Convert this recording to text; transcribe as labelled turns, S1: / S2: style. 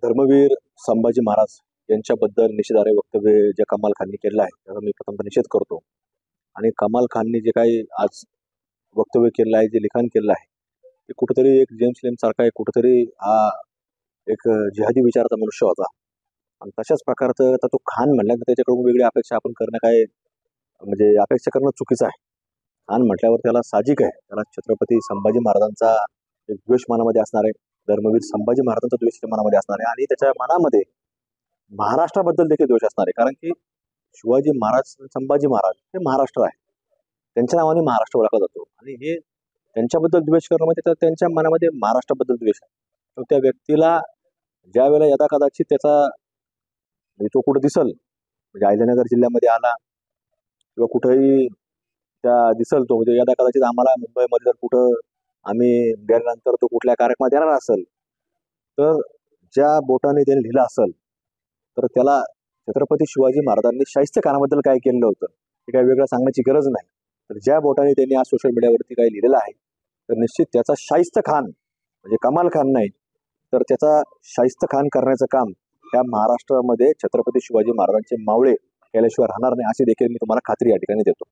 S1: धर्मवीर संभाजी महाराज यांच्याबद्दल निषेधार्ह वक्तव्य जे कमाल खाननी केलं आहे त्याचा मी प्रथमतः निषेध करतो. आणि कमाल खाननी जे काही आज वक्तव्य केलं आहे, जे लिखाण केलं आहे, ते कुठेतरी एक जेम्स लेम सारखा एक कुठेतरी हा एक जिहादी विचाराचा मनुष्य होता. आणि तशाच प्रकारचं आता तो खान म्हणल्यानंतर त्याच्याकडून वेगळी अपेक्षा आपण करणं काय म्हणजे अपेक्षा करणं चुकीचं आहे. खान म्हटल्यावर त्याला साहजिक आहे, त्याला छत्रपती संभाजी महाराजांचा एक द्वेष मनामध्ये असणार आहे, धर्मवीर संभाजी महाराजांचा द्वेष मनामध्ये असणार आहे आणि त्याच्या मनामध्ये महाराष्ट्राबद्दल देखील द्वेष असणार आहे. कारण की शिवाजी महाराज, संभाजी महाराज हे महाराष्ट्र आहे, त्यांच्या नावाने महाराष्ट्र ओळखला जातो आणि हे त्यांच्याबद्दल द्वेष करणं म्हणजे त्यांच्या मनामध्ये महाराष्ट्राबद्दल द्वेष आहे. तर त्या व्यक्तीला ज्या वेळेला यदा कदाचित त्याचा म्हणजे तो कुठं दिसल, म्हणजे अहिल्यानगर जिल्ह्यामध्ये आला किंवा कुठेही त्या दिसल तो, म्हणजे यदा कदाचित आम्हाला मुंबईमध्ये जर कुठं आम्ही गेल्यानंतर तो कुठल्या कार्यक्रमात येणार असेल, तर ज्या बोटाने त्याने लिहिलं असेल तर त्याला छत्रपती शिवाजी महाराजांनी शाहिस्ते खानाबद्दल काय केलेलं होतं हे काही वेगळं सांगण्याची गरज नाही. तर ज्या बोटाने त्यांनी आज सोशल मीडियावरती काही लिहिलेलं आहे तर निश्चित त्याचा शाहिस्ते खान म्हणजे कमाल खान नाही, तर त्याचा शाहिस्ते खान करण्याचं काम या महाराष्ट्रामध्ये छत्रपती शिवाजी महाराजांचे मावळे केल्याशिवाय राहणार नाही, अशी देखील मी तुम्हाला खात्री या ठिकाणी देतो.